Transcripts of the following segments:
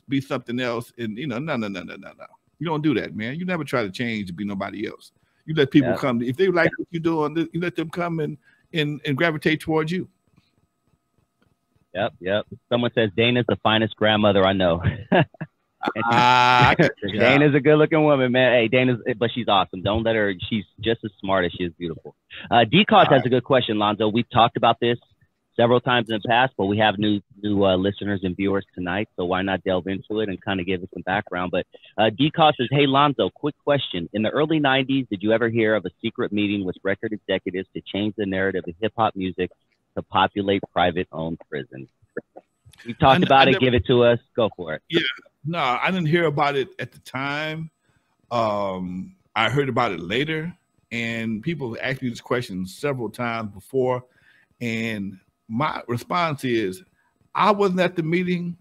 be something else. And you know, no. You don't do that, man. You never try to change to be nobody else. You let people come. If they like what you're doing, you let them come and gravitate towards you. Yep. Someone says Dana's the finest grandmother I know. Dana's a good-looking woman, man. Hey, but she's awesome. Don't let her. She's just as smart as she is beautiful. D-Cause has a good question, Lonzo. We've talked about this several times in the past, but we have new listeners and viewers tonight, so why not delve into it and kind of give us some background? But D-Cause says, hey, Lonzo, quick question. In the early 90s, did you ever hear of a secret meeting with record executives to change the narrative of hip-hop music to populate private-owned prisons? You talked about it. Give it to us. Go for it. Yeah. No, I didn't hear about it at the time. I heard about it later, and people have asked me this question several times before, and my response is, I wasn't at the meeting,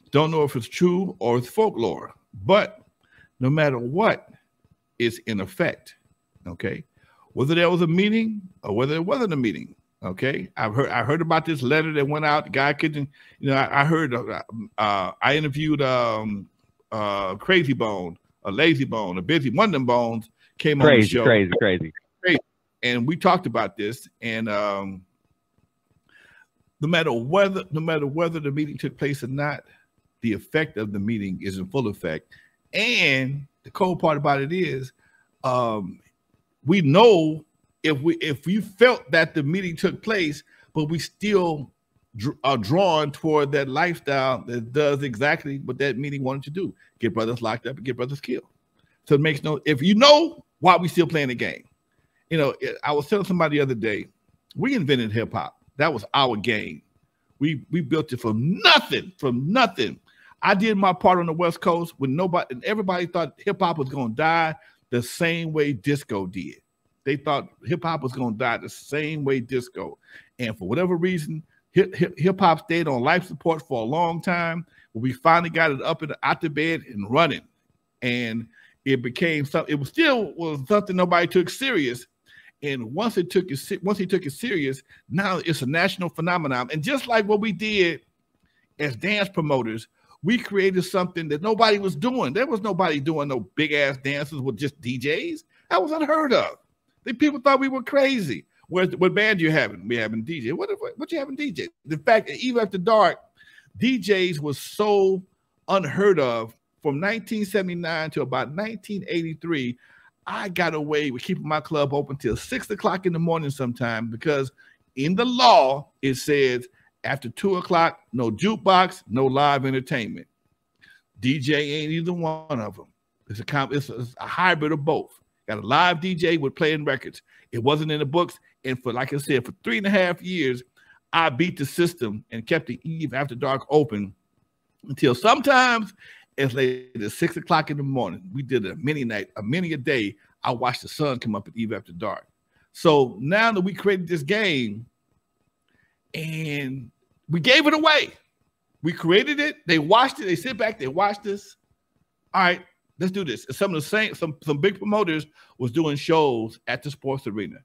don't know if it's true or it's folklore, but no matter what, it's in effect, okay? Whether there was a meeting or whether there wasn't a meeting, okay? I heard about this letter that went out. The guy couldn't, you know, I heard, I interviewed Crazy Bone, a Lazy Bone, a Busy, one of them bones came on the show. Crazy. And we talked about this, and no matter whether the meeting took place or not, the effect of the meeting is in full effect. And the cold part about it is, we know if we felt that the meeting took place, but we still are drawn toward that lifestyle that does exactly what that meeting wanted to do: get brothers locked up and get brothers killed. So it makes no. If you know why we still playing the game, you know. I was telling somebody the other day, we invented hip hop. That was our game. We built it from nothing. I did my part on the West Coast when nobody and everybody thought hip hop was going to die the same way disco did. They thought hip hop was going to die the same way disco, and for whatever reason, hip hop stayed on life support for a long time. We finally got it up and out the bed and running, and it became something. It was something nobody took serious. And once he took it serious, now it's a national phenomenon. And just like what we did as dance promoters, we created something that nobody was doing. There was nobody doing no big ass dances with just DJs. That was unheard of. The people thought we were crazy. What band you having? We having DJ. What you having DJ? The fact that even after dark, DJs was so unheard of from 1979 to about 1983. I got away with keeping my club open till 6 o'clock in the morning sometime, because in the law, it says after 2 o'clock, no jukebox, no live entertainment. DJ ain't either one of them. It's a hybrid of both. Got a live DJ with playing records. It wasn't in the books. And for, like I said, for 3.5 years, I beat the system and kept the Eve After Dark open until sometimes as late as 6 o'clock in the morning. We did a mini night, a mini a day. I watched the sun come up at Eve After Dark. So now that we created this game and we gave it away, we created it. They watched it. They sit back. They watched this. All right, let's do this. Some big promoters was doing shows at the sports arena,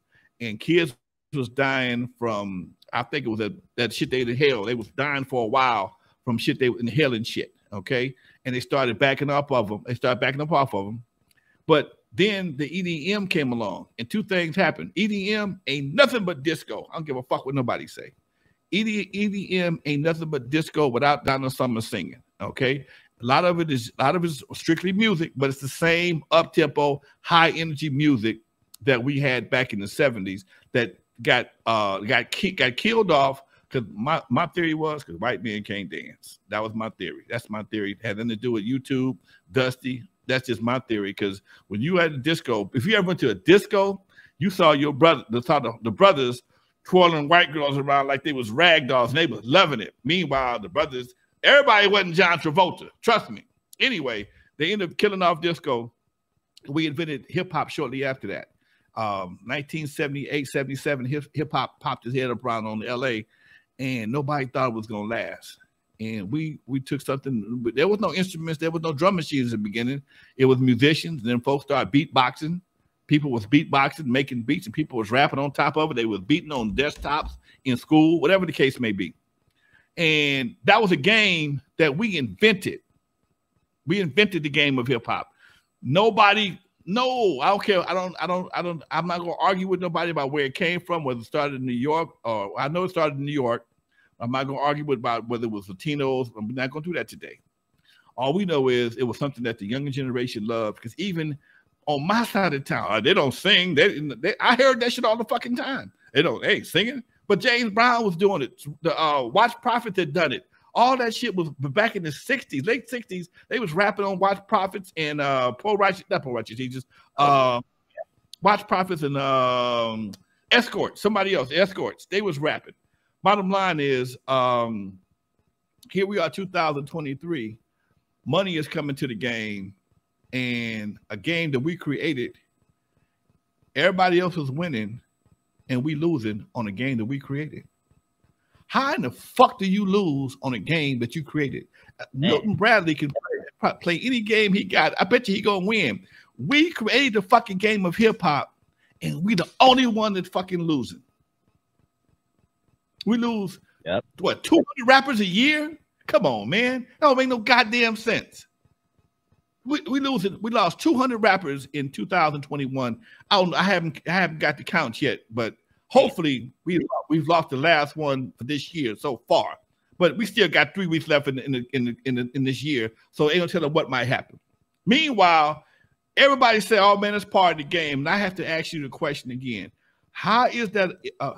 and kids was dying from, I think it was that shit they inhaled. They was dying for a while from shit they were inhaling shit. Okay. And they started backing up off them. But then the EDM came along, and two things happened. EDM ain't nothing but disco. I don't give a fuck what nobody say. EDM ain't nothing but disco without Donna Summer singing. Okay. A lot of it is strictly music, but it's the same up-tempo, high-energy music that we had back in the 70s that got killed off. Because my theory was because white men can't dance. That was my theory. That's my theory. It had nothing to do with YouTube, Dusty. That's just my theory. Because when you had a disco, if you ever went to a disco, you saw your brother, the brothers twirling white girls around like they was rag dolls, and they was loving it. Meanwhile, the brothers, everybody wasn't John Travolta. Trust me. Anyway, they ended up killing off disco. We invented hip hop shortly after that. 1978, 77, hip hop popped his head up around on LA. And nobody thought it was going to last. And we took something, but there was no instruments, there was no drum machines in the beginning. It was musicians. And then folks started beatboxing. People was beatboxing, making beats, and people was rapping on top of it. They was beating on desktops in school, whatever the case may be. And that was a game that we invented. We invented the game of hip hop. Nobody, no, I don't care. I'm not gonna argue with nobody about where it came from, whether it started in New York, or I know it started in New York. I'm not gonna argue about whether it was Latinos. I'm not gonna do that today. All we know is it was something that the younger generation loved, because even on my side of town, they don't sing. I heard that shit all the fucking time. They ain't singing. But James Brown was doing it. The Watch Prophets had done it. All that shit was back in the 60s, late 60s. They was rapping on Watch Prophets and not Pro Righteous Jesus. Watch Prophets and Escorts, somebody else, Escorts. They was rapping. Bottom line is, here we are, 2023. Money is coming to the game, and a game that we created, everybody else is winning, and we losing on a game that we created. How in the fuck do you lose on a game that you created? Milton Bradley can play any game he got. I bet you he gonna win. We created the fucking game of hip hop, and we the only one that's fucking losing. We lose what, 200 rappers a year? Come on, man. That don't make no goddamn sense. We lost 200 rappers in 2021. I haven't got the counts yet, but hopefully we've lost the last one for this year so far. But we still got 3 weeks left in this year, so ain't gonna tell them what might happen. Meanwhile, everybody say, "Oh man, it's part of the game." And I have to ask you the question again: How is that?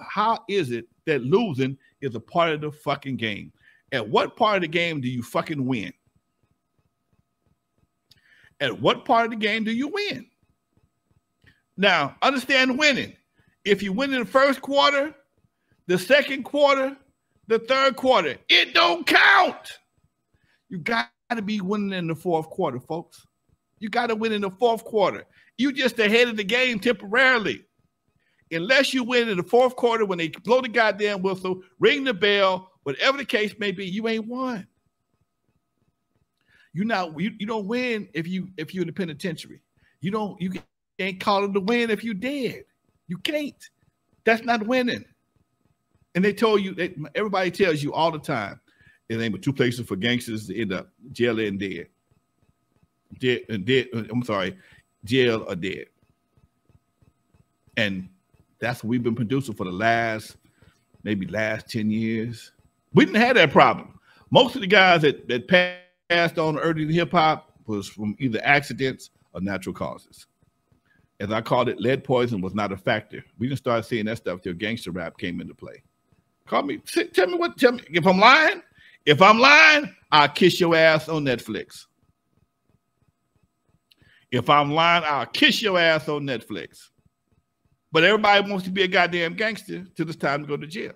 How is it that losing is a part of the fucking game? At what part of the game do you fucking win? At what part of the game do you win? Now, understand winning. If you win in the first quarter, the second quarter, the third quarter, it don't count. You got to be winning in the fourth quarter, folks. You got to win in the fourth quarter. You just ahead of the game temporarily. Unless you win in the fourth quarter when they blow the goddamn whistle, ring the bell, whatever the case may be, you ain't won. You don't win if you're in the penitentiary. You can't call it a win if you dead. You can't. That's not winning. And they told you, everybody tells you all the time, it ain't but 2 places for gangsters to end up: jail and dead. Jail or dead. And that's what we've been producing for the last 10 years. We didn't have that problem. Most of the guys that passed on early in hip hop was from either accidents or natural causes. As I called it, lead poison was not a factor. We didn't start seeing that stuff till gangster rap came into play. Tell me if I'm lying. If I'm lying, I'll kiss your ass on Netflix. If I'm lying, I'll kiss your ass on Netflix. But everybody wants to be a goddamn gangster till it's time to go to jail.